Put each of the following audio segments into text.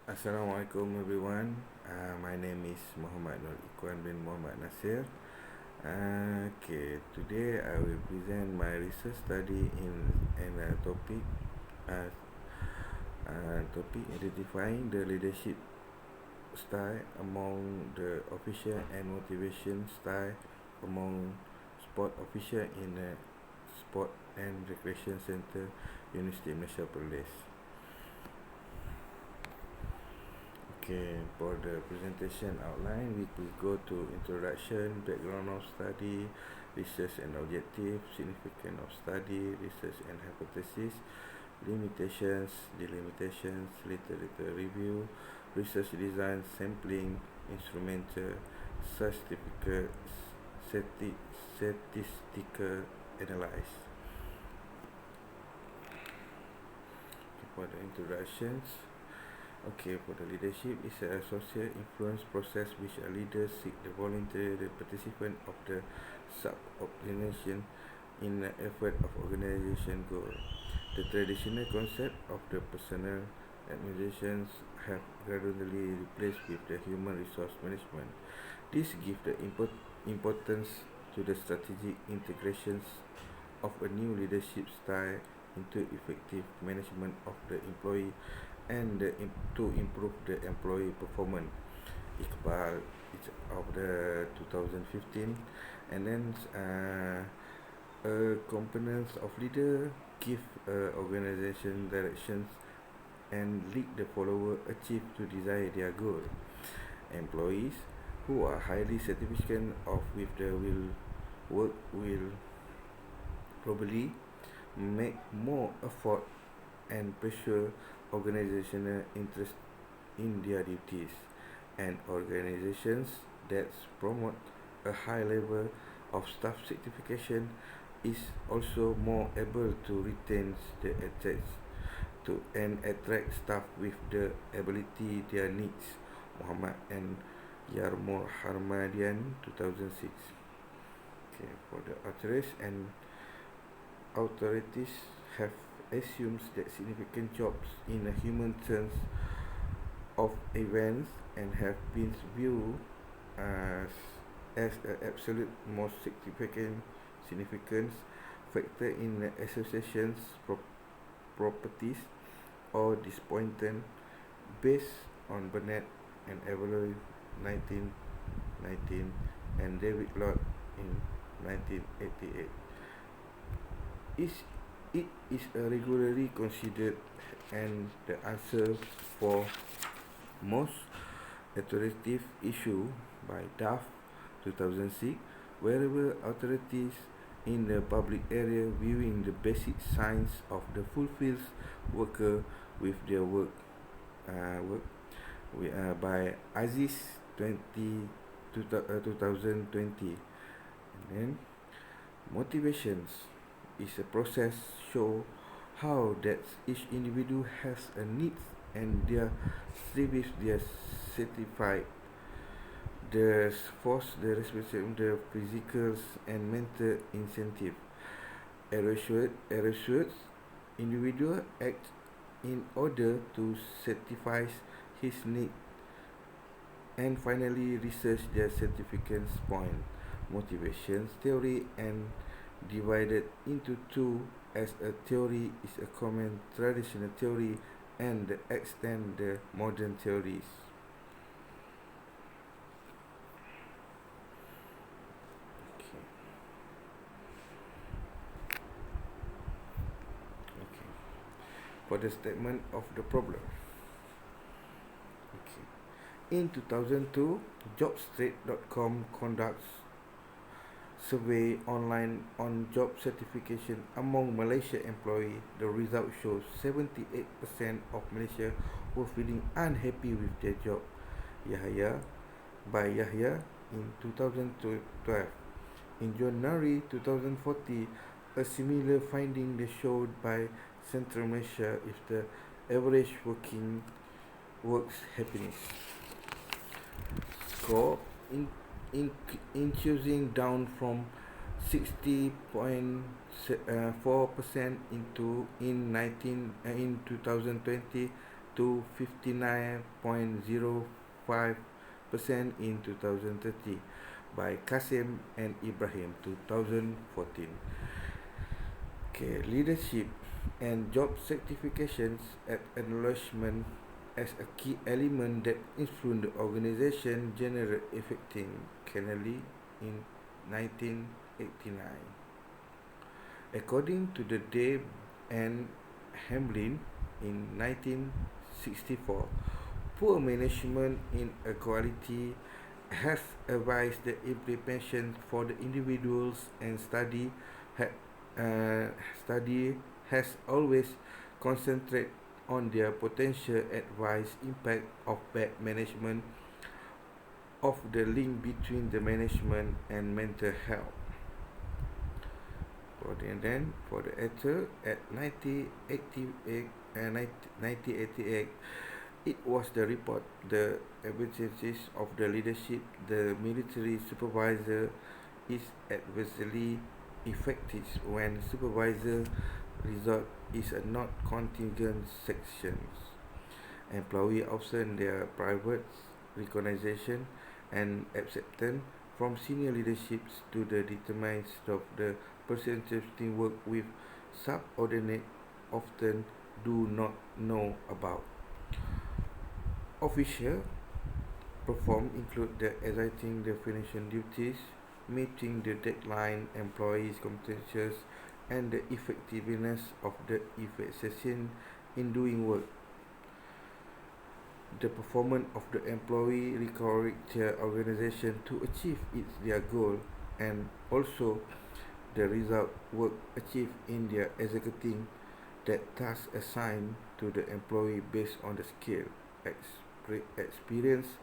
Assalamualaikum everyone. My name is Muhammad Nur Ikhwan bin Muhammad Nasir. Today I will present my research study in a uh, topic identifying the leadership style among the official and motivation style among sport official in a sport and recreation center University Malaysia Perlis. Okay, for the presentation outline, we will go to introduction, background of study, research and objective, significance of study, research and hypothesis, limitations, delimitations, literature review, research design, sampling, instrumental, statistical, statistical analysis. Okay, for the introductions, okay, for the leadership is a social influence process which a leader seek the voluntary participant of the subordination in the effort of organization goal. The traditional concept of the personal administrations have gradually replaced with the human resource management. This gives the importance to the strategic integrations of a new leadership style into effective management of the employee and to improve the employee performance. Iqbal is of the 2015, and then components of leader give organization directions and lead the follower achieve to desire their goal. Employees who are highly satisfied of with the will work will probably make more effort and pursue organizational interest in their duties, and organizations that promote a high level of staff certification is also more able to retain the assets to and attract staff with the ability their needs. Muhammad and Yarmur Harmadian 2006. Okay, for the authorities have assumes that significant jobs in a human terms of events and have been viewed as as an absolute most significance factor in the association's properties or disappointment based on Burnett and Evaluate 1919 and David Lott in 1988. Is it is regularly considered and the answer for most authoritative issue by Duff 2006, wherever authorities in the public area viewing the basic signs of the fulfills worker with their work by Aziz 2020. And then motivations is a process show how that each individual has a needs and their service their certified the force the respective the physical and mental incentive erasures individual act in order to satisfy his need, and finally research their significance point motivations theory and divided into two as a theory is a common traditional theory and the extend the modern theories. Okay. Okay. For the statement of the problem. Okay. In 2002, jobstraight.com conducts survey online on job certification among Malaysia employees. The result shows 78% of Malaysia were feeling unhappy with their job. Yahya by Yahya in 2012. In January 2014, a similar finding is showed by Central Malaysia is the average works happiness score in choosing down from 60.4% in 2020 to 59.05% in 2030 by Kasim and Ibrahim 2014. Okay, leadership and job certifications at acknowledgement as a key element that influenced the organization general effecting Kennedy in 1989. According to the Day and Hamlin in 1964, poor management inequality has advised the implementation for the individuals and ha, study has always concentrated on their potential advice impact of bad management of the link between the management and mental health. For the actor at 1988, it was the report the evidences of the leadership the military supervisor is adversely affected when supervisor result is a not contingent sections. Employee often their private recognition and acceptance from senior leaderships to the determinants of the percentage teamwork with subordinate often do not know about. Official perform include the exciting definition duties, meeting the deadline, employees' competences, and the effectiveness of the efficiency in doing work. The performance of the employee requires their organization to achieve their goal, and also the result work achieved in their executing that task assigned to the employee based on the skill, experience,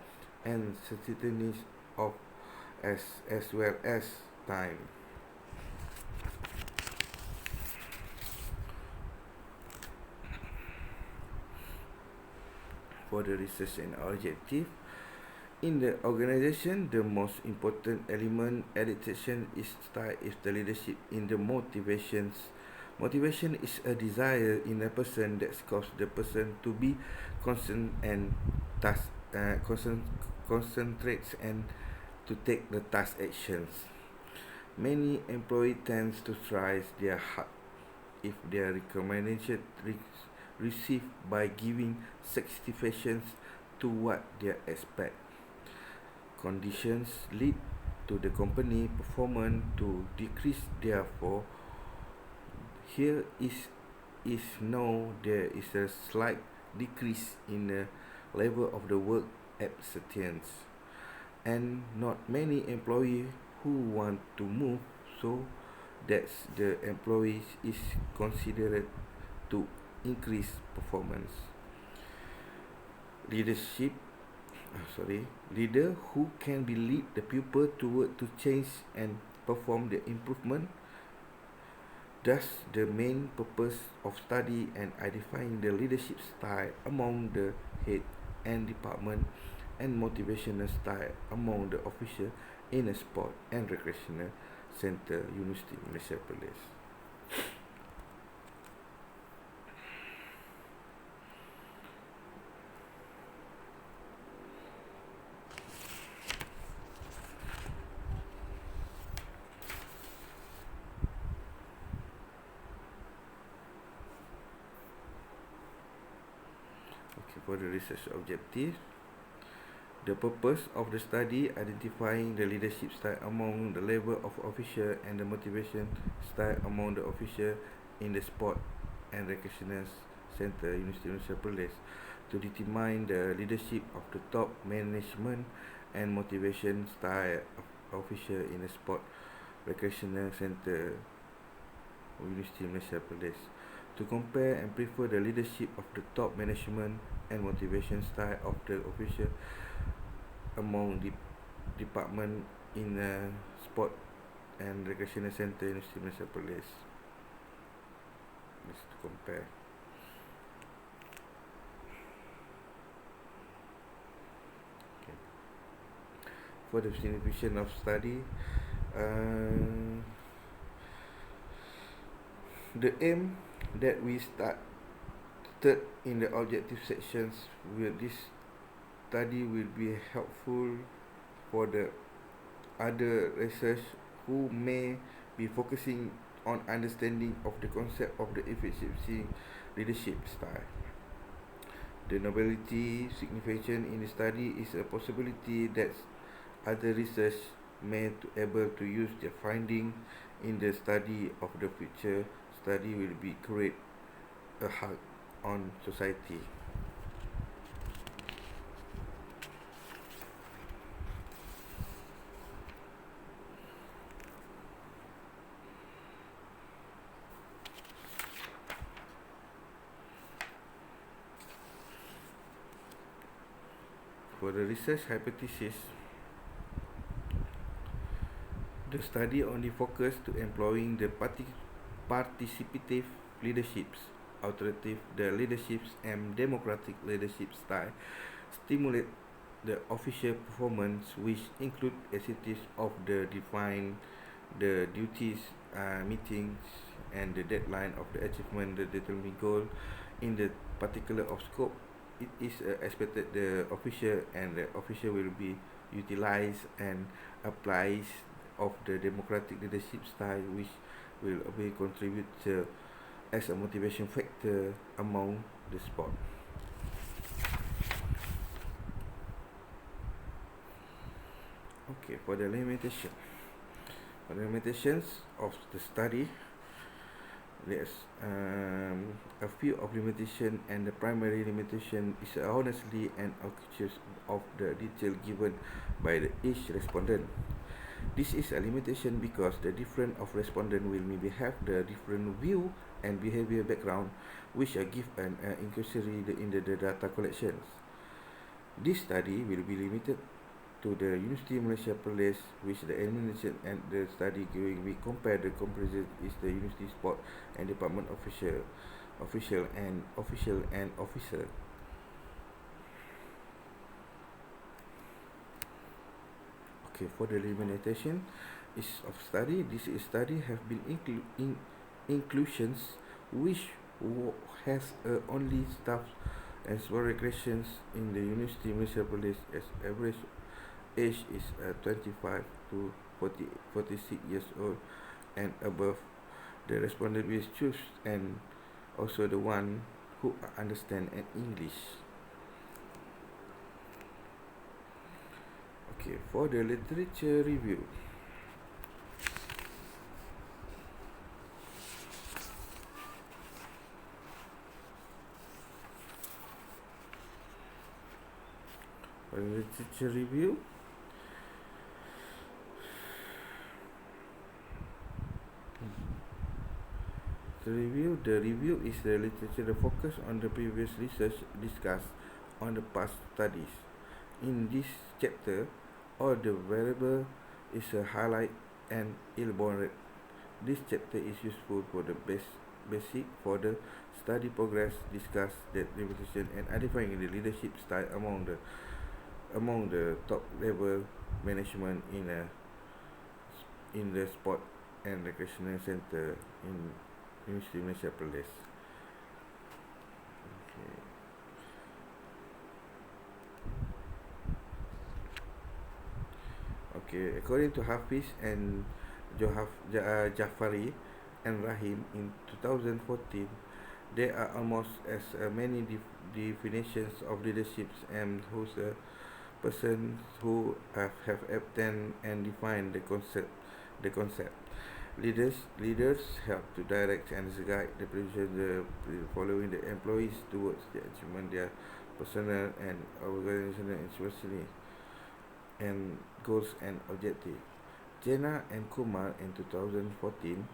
and sensitiveness of as well as time. For the research and objective, in the organization, the most important element adaptation is style is the leadership in the motivations. Motivation is a desire in a person that causes the person to be constant and task concentrates and to take the task actions. Many employees tend to try their hard if their recommendation received by giving satisfactions to what they expect. Conditions lead to the company performance to decrease. Therefore, here is now there is a slight decrease in the level of the work acceptance, and not many employees who want to move, so that's the employees is considered to increase performance. Leadership leader who can be lead the people toward to change and perform the improvement. Thus, the main purpose of study and identifying the leadership style among the head and department and motivational style among the official in a sport and recreational center, University Malaysia Police. For the research objective, the purpose of the study identifying the leadership style among the level of official and the motivation style among the official in the sport and recreational center, University of Malaysia Police, to determine the leadership of the top management and motivation style of official in the sport recreational center, University of Malaysia Police, to compare and prefer the leadership of the top management and motivation style of the official among the department in a sport and recreational center in University of Malaysia Police. Just to compare. Okay. For the definition of study, the aim that we Third, in the objective sections, this study will be helpful for the other research who may be focusing on understanding of the concept of the efficiency leadership style. The novelty significant in the study is a possibility that other research may to able to use their finding in the study of the future study will be create a hug on society. For the research hypothesis, the study only focused to employing the participative leaderships, alternative the leaderships and democratic leadership style stimulate the official performance, which include activities of the define the duties, meetings, and the deadline of the achievement the determined goal in the particular of scope. It is expected the official will be utilized and applies of the democratic leadership style, which will be contribute as a motivation factor among the sport. Okay, for the limitations of the study, there's a few of limitation, and the primary limitation is honestly and accuracy of the detail given by each respondent. This is a limitation because the different of respondent will maybe have the different view and behavior background, which give an inquiry in the data collections. This study will be limited to the University of Malaysia Perlis, which the administration and the study going we compare the comparison is the University Sport and Department official and officer. Okay, for the limitation is of study. This study have been inclusions which has only staff and small recreations in the University of Malaysia Police as average age is 25 to 46 years old and above. The respondent will choose and also the one who understand English. Okay, for the literature review. For the literature review, the review is the literature that focus on the previous research discussed on the past studies. In this chapter, all the variable is a highlight and elaborate. This chapter is useful for the basic for the study progress, discuss the limitation and identifying the leadership style among the top level management in the sport and recreational center in University of Malaysia Perlis. Okay, according to Hafiz and Jafari and Rahim in 2014, there are almost as many definitions of leaderships and who's a person who have obtained and defined the concept. Leaders help to direct and guide the following the employees towards the achievement their personal and organizational especially and goals and objectives. Jena and Kumar in 2014,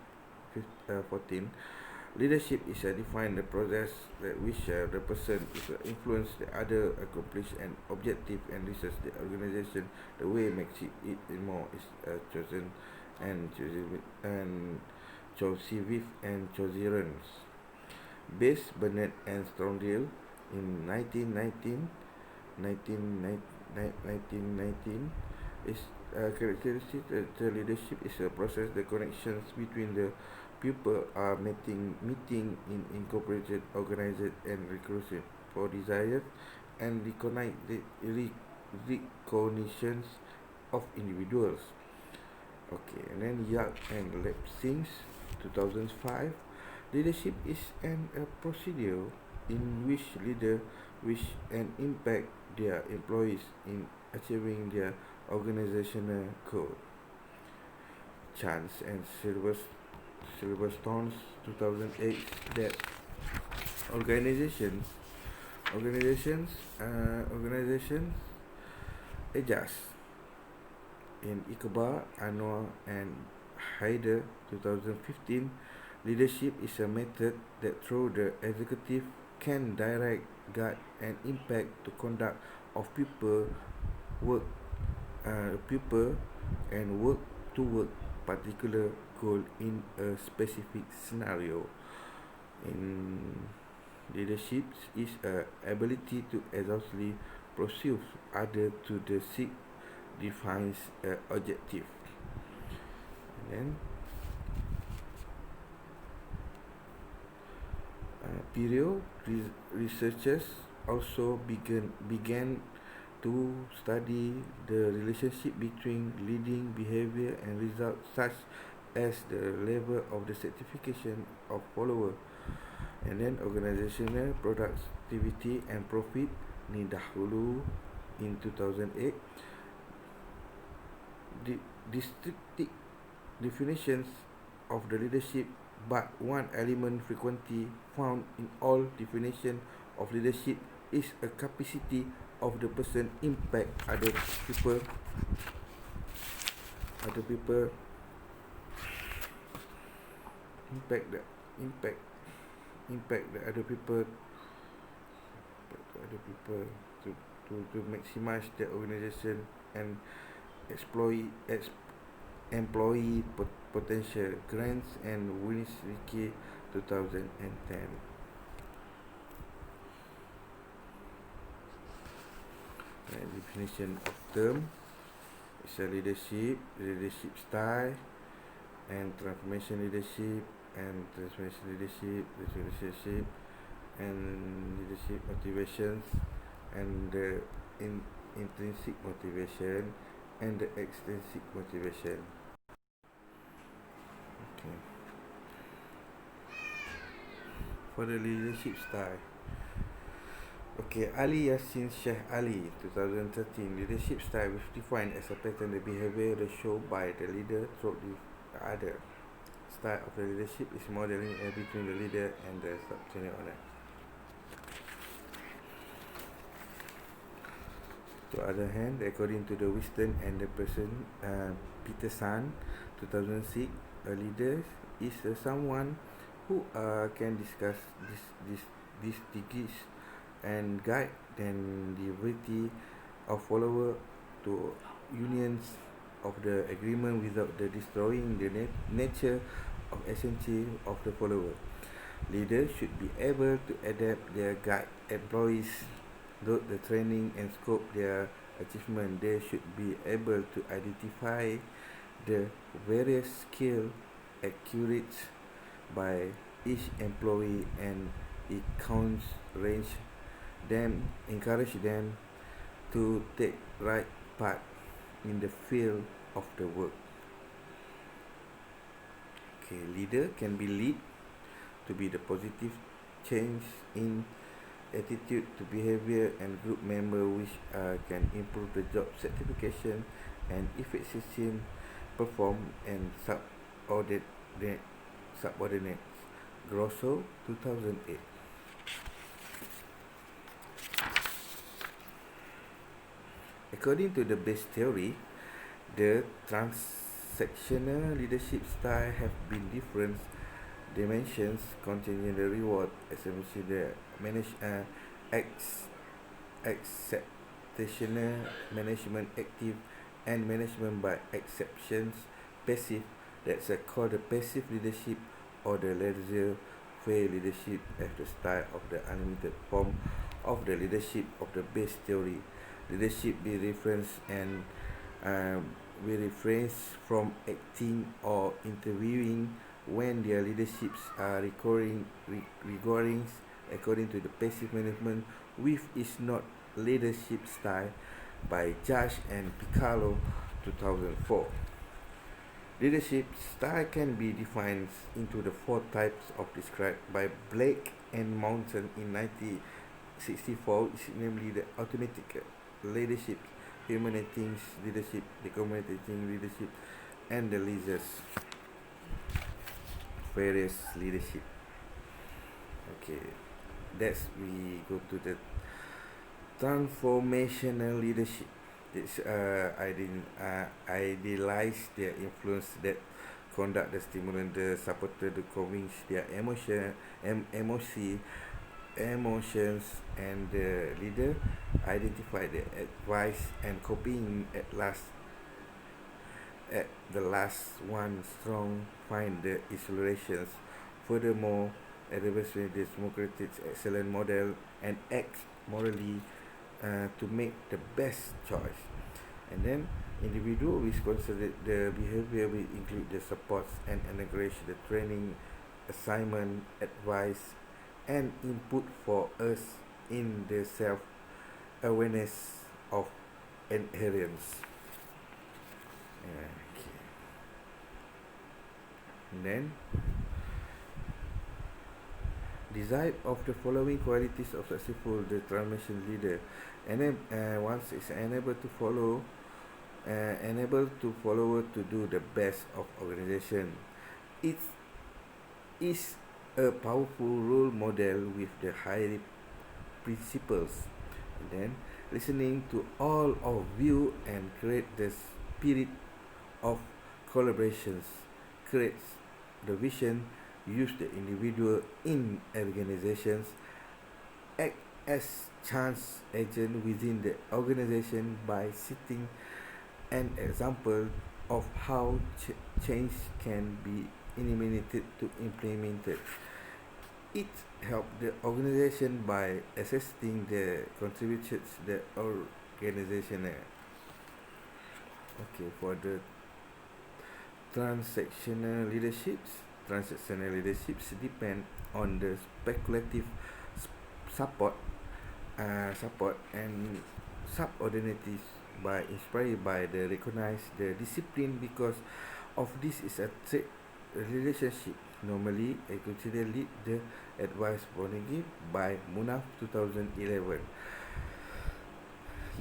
leadership is defined the process that which the person is influence the other accomplish an objective and research the organization. The way makes it more is chosen and Joseph and Chozirans. Base Burnett and Strongdale in 1919 is characteristic that the leadership is a process the connections between the people are meeting in incorporated, organized, and reclusive for desires and recognitions of individuals. Okay, and then Yag and Lepsings, 2005. Leadership is a procedure in which leader wish and impact their employees in achieving their organizational goal. Chance and Silverstones, 2008, that organizations organizations adjust. In Iqbal, Anwar, and Haider, 2015, leadership is a method that through the executive can direct, guide, and impact the conduct of work, people, and work toward particular goal in a specific scenario. In leadership is a ability to exhaustively pursue other to the seek defines objective. And then period researchers also began to study the relationship between leading behavior and results such as the level of the certification of follower, and then organizational productivity and profit ni dahulu in 2008. The districtic definitions of the leadership, but one element frequently found in all definition of leadership is a capacity of the person impact people other people impact the impact impact the other people to maximize their organization and employee potential. Grants and Winsky, 2010. Definition of term is a leadership style, and transformation leadership, and leadership motivations, and the intrinsic motivation and the extrinsic motivation. Okay. For the leadership style. Okay, Ali Yassin Sheikh Ali, 2013. Leadership style is defined as a pattern of behavior shown by the leader through the other. Style of the leadership is modeling between the leader and the subordinate owner. To the other hand, according to the Winston and the person Peterson, 2006, a leader is someone who can discuss these degrees and guide and the ability of follower to unions of the agreement without the destroying the nature of essential of the follower. Leaders should be able to adapt their guide employees though the training and scope their achievement. They should be able to identify the various skill accurate by each employee and it counts range them encourage them to take right part in the field of the work. Okay, leader can be lead to be the positive change in attitude to behavior and group member which can improve the job certification and efficiency perform and subordinates. Grosso, 2008. According to the base theory, the transactional leadership style have been different dimensions containing the reward, essentially the acceptational management, active, and management by exceptions, passive. That's called the passive leadership or the laissez-faire leadership as the style of the unlimited form of the leadership of the base theory. Leadership be referenced and we refrain from acting or interviewing when their leaderships are recordings according to the passive management with is not leadership style by Judge and Piccolo 2004. Leadership style can be defined into the four types of described by Blake and Mountain in 1964, namely the automatic leadership, humanizing leadership, decommunicating leadership, and the leaders various leadership. Okay, that's we go to the transformational leadership. It's idealize their influence that conduct the stimulant the supporter to convince their emotions, and the leader identify the advice and copying at the last one strong find the isolations. Furthermore, adversary the democratic excellent model and act morally to make the best choice. And then individual is considered the behavior will include the supports and integration, the training, assignment, advice, and input for us in the self awareness of adherence. Okay. And then desire of the following qualities of successful the transformation leader, and then once is enable to follower to do the best of organization. It is a powerful role model with the high principles, and then listening to all of you and create the spirit of collaborations, creates the vision, use the individual in organizations, act as chance agent within the organization by setting an example of how change can be eliminated to implemented. It helps the organization by assessing the contributions the organization. Okay, for the transactional leaderships depend on the speculative support, and subordinates by inspired by the recognize the discipline because of this is a trade relationship. Normally, I consider lead the advice Bonegi by Munaf 2011.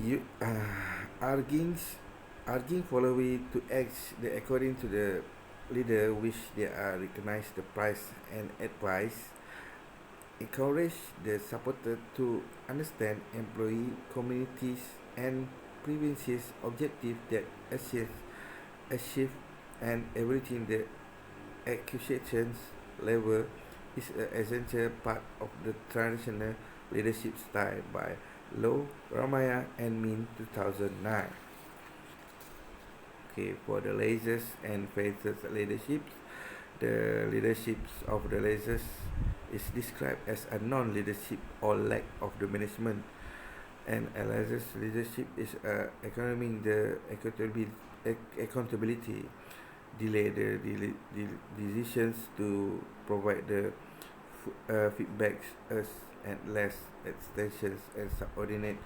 You arguing following to act the according to the leader which they are recognize the price and advice, encourage the supporter to understand employee communities and previous objective that achieve and everything the accusations level is an essential part of the traditional leadership style by Low Ramaya and Min 2009. Okay, for the lasers and phases leaderships, the leaderships of the lasers is described as a non-leadership or lack of the management, and a lasers leadership is economing the accountability, delay the decisions to provide the feedbacks as and less extensions and subordinate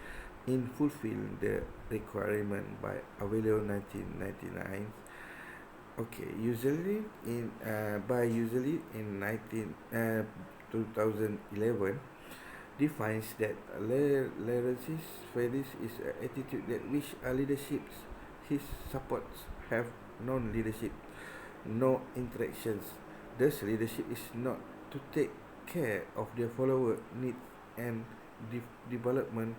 in fulfill the requirement by Avelio 1999. Okay, usually in 2011 defines that leadership values is an attitude that which a leadership his supports have non-leadership, no interactions. Thus, leadership is not to take care of their follower needs and development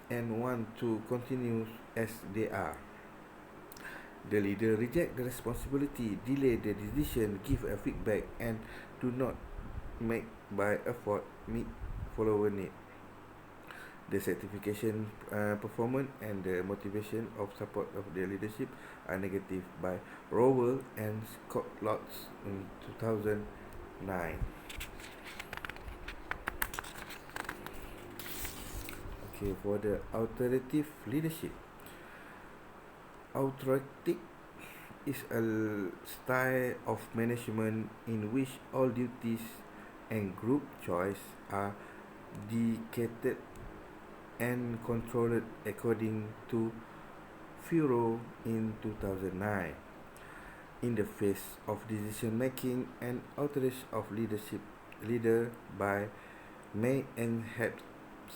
and want to continue as they are. The leader reject the responsibility, delay the decision, give a feedback, and do not make by effort meet follower need. The certification performance and the motivation of support of the leadership are negative by Rowell and Scott Lotz in 2009. Okay, for the authoritative leadership. Authoritative is a style of management in which all duties and group choice are dictated and controlled according to Furrow in 2009. In the face of decision making and outrage of leadership leader by may and had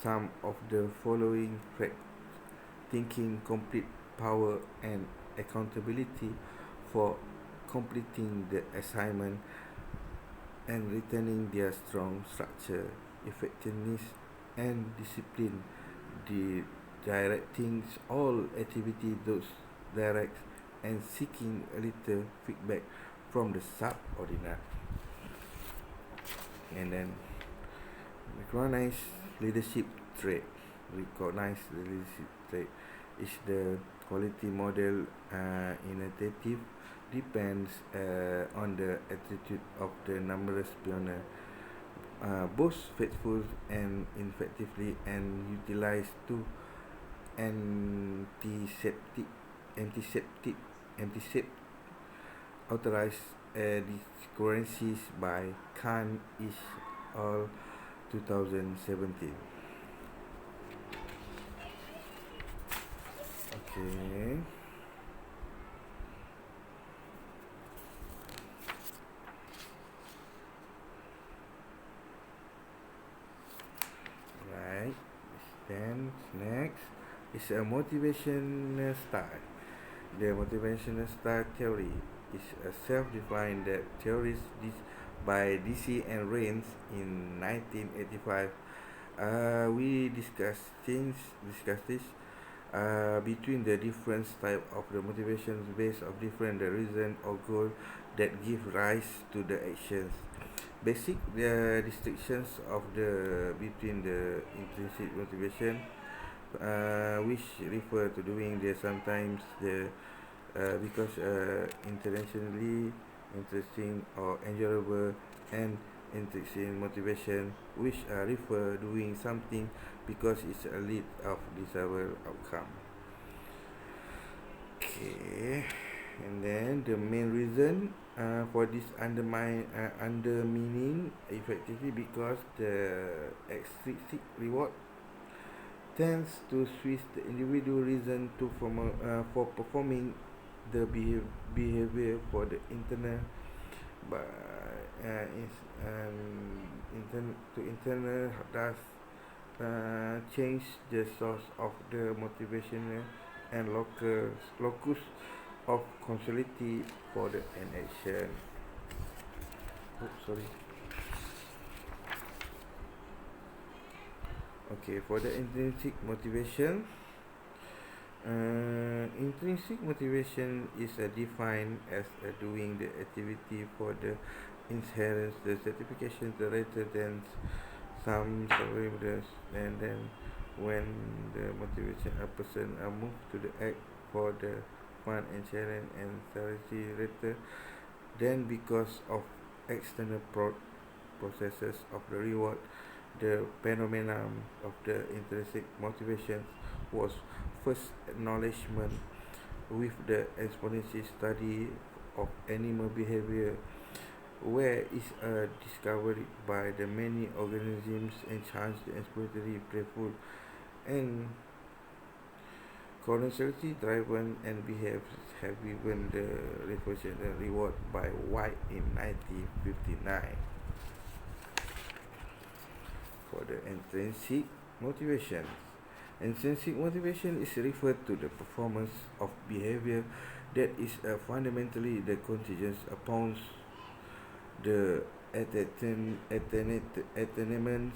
some of the following traits: thinking complete power and accountability for completing the assignment and retaining their strong structure, effectiveness and discipline, the directing all activity those direct and seeking a little feedback from the subordinate. And then recognize leadership trait. Recognize the leadership trait is the quality model initiative depends on the attitude of the numerous pioneers, both faithful and effectively, and utilized to antiseptic, antiseptic, antiseptic authorized discurrencies by Khan is all 2017. Okay. Right. Then next is a motivational style. The motivational style theory is a self-defined theory by DC and Raines in 1985. We discuss this between the different type of the motivations based of different the reason or goal that give rise to the actions. Basic the distinctions of the between the intrinsic motivation, which refer to doing the sometimes the because intentionally interesting or enjoyable, and intrinsic motivation which refer doing something because it's a lead of desirable outcome. Okay, and then the main reason for this under meaning effectively because the extrinsic reward tends to switch the individual reason to for performing the behavior for the internal but is to internal does change the source of the motivation and locus of causality for the an action. Oops, sorry. Okay, for the intrinsic motivation, intrinsic motivation is defined as doing the activity for the inherent the certification rather than some evidence, and then when the motivation a person move to the act for the fun and challenge and charity rather than because of external processes of the reward. The phenomenon of the intrinsic motivation was first acknowledgement with the exponential study of animal behavior, where is discovered by the many organisms and chance the exploratory playful and causality driven and behaves have given the reflection and reward by White in 1959. For the intrinsic motivation, intrinsic motivation is referred to the performance of behavior that is fundamentally the contingent upon the attainment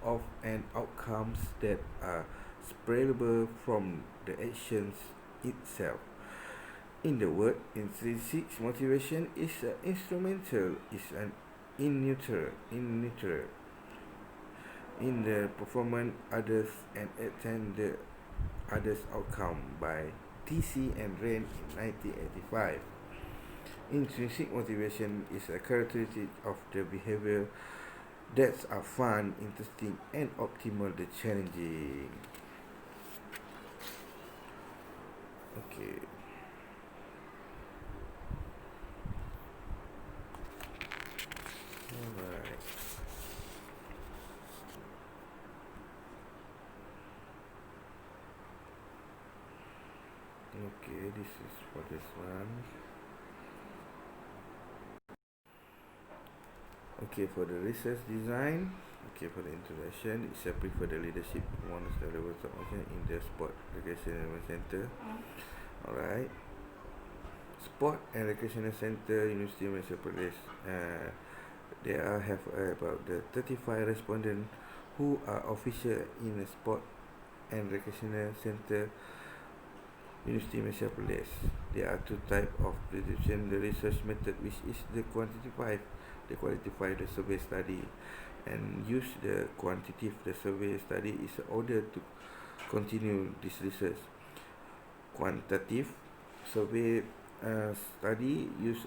of an outcomes that are separable from the actions itself. In the word, intrinsic motivation is instrumental, is an in neutral in the performance others and attain the others outcome by DC and Rain in 1985. Intrinsic motivation is a characteristic of the behavior that are fun, interesting, and optimal the challenging. Okay. Okay, this is for this one. Okay, for the research design. Okay, for the introduction, it's a prefer the leadership models development function in the sport recreational center. Alright. Sport and recreational center, University of Malaysia Perlis. There have about the 35 respondents who are official in the sport and recreational center, University of Malaysia Perlis. There are two types of prediction the research method, which is the quantitative, the survey study, and use the quantitative the survey study is in order to continue this research. Quantitative survey study use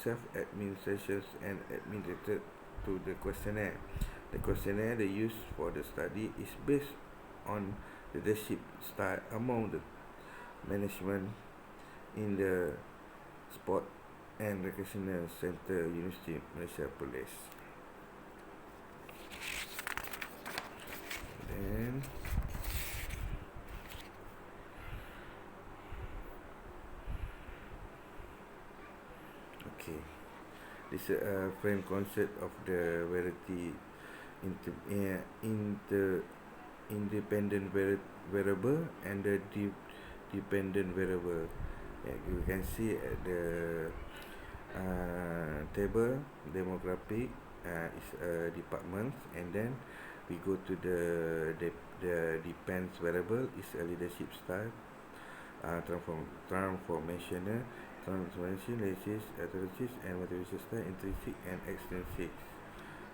self-administration and administered to the questionnaire. The questionnaire they use for the study is based on leadership style among the management in the sport and recreational center, University of Malaysia Perlis. Then okay, this is a frame concept of the variety independent variable and the dependent variable. You can see at the table demographic is a department, and then we go to the depends variable is a leadership style, transformation, leadership, authority, and motivation style, intrinsic and extrinsic.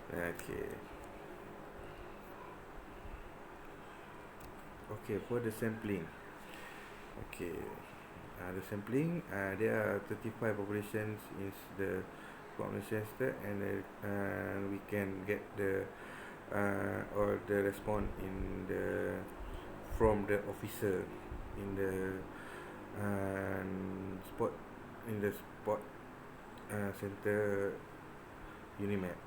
Okay. Okay, for the sampling. Okay, the sampling, there are 35 populations in the population set, and we can get the or the response in the from the officer in the sport center Unimed.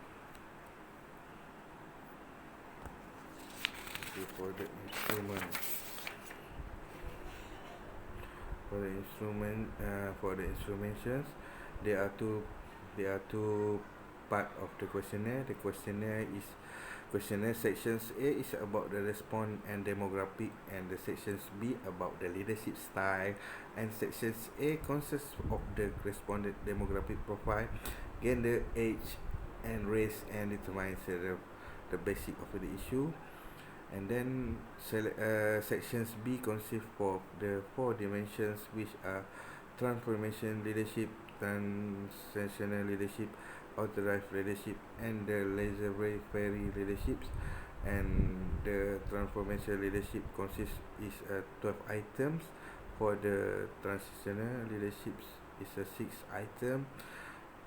Okay, for the instrument. For the instrumentations, there are two part of the questionnaire. The questionnaire sections A is about the response and demographic, and the sections B about the leadership style, and sections A consists of the respondent demographic profile, gender, age, and race, and determines the basic of the issue. And then sections B consist of the 4 dimensions, which are transformation leadership, transactional leadership, authorized leadership, and the laissez-faire leaderships. And the transformation leadership consists is 12 items. For the transitional leaderships is a 6 item.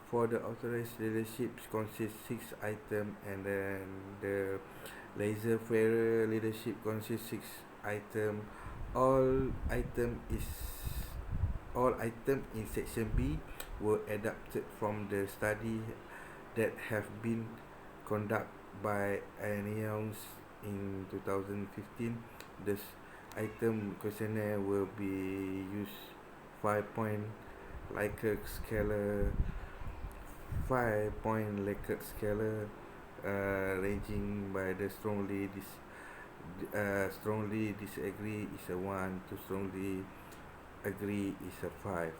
For the authorized leaderships consists 6 item, and then the laissez-faire leadership consists 6 item. All item in section B were adapted from the study that have been conducted by Aeneas in 2015. This item questionnaire will be used 5-point Likert scale, 5-point Likert scale, ranging by the strongly disagree is a 1 to strongly agree is a 5.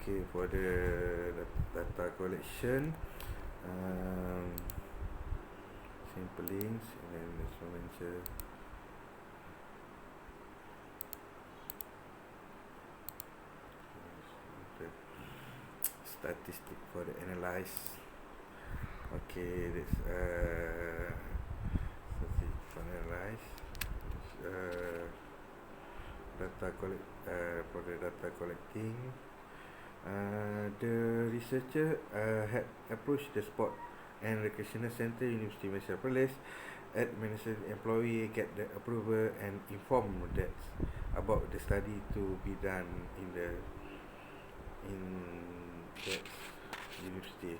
Okay, for the data collection, simple links, and then instrumental. Statistic for the analyze. Okay, this statistic for analyze. Data collect for the data collecting. The researcher had approached the sport and recreational center, University of Malaysia Perlis. Administrative employee get the approval and inform that about the study to be done in that university.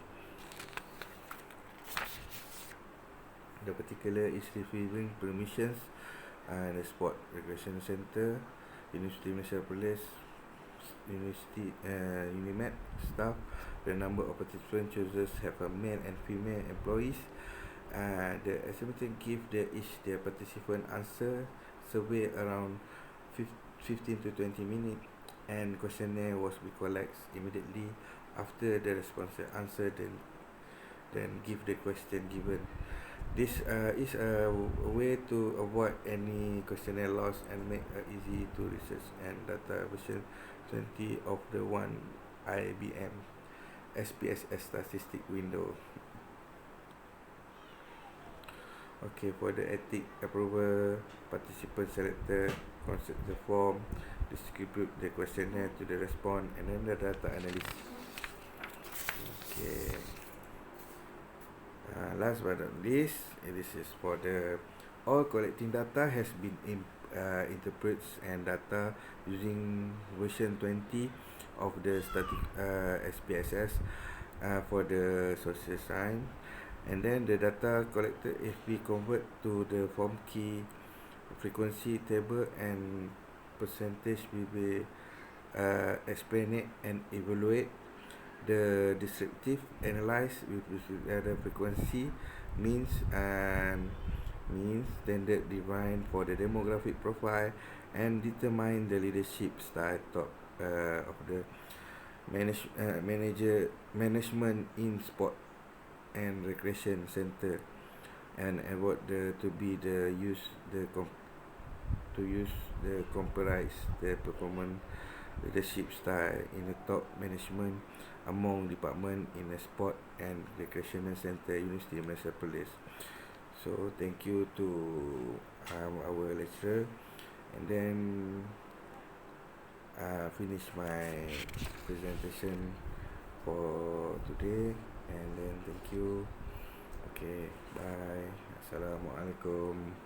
The particular is receiving permissions and the Sport Recreation Centre, University Malaysia Police, University Unimed staff. The number of participant chooses have a male and female employees. The estimated give the each the participant answer survey around 15 to 20 minutes, and questionnaire was be collected immediately after the respondent answer, then give the question given. This is a way to avoid any questionnaire loss and make easy to research and data version 20 of the one IBM SPSS statistic window. Okay, for the ethic approval, participants selected, consult the form, distribute the questionnaire to the response, and then the data analyst. Okay. Last but not least, this is for the all collecting data has been interprets and data using version 20 of the static SPSS for the social sign, and then the data collected if we convert to the form key frequency table and percentage we will explain it and evaluate. The descriptive analyze with the frequency means standard defined for the demographic profile and determine the leadership style top of the management in sport and recreation center, and avoid to use the comprise the performance leadership style in the top management among department in the sport and recreational center University of Malaysia Police. So thank you to our lecturer, and then finish my presentation for today, and then thank you. Okay, bye. Assalamualaikum.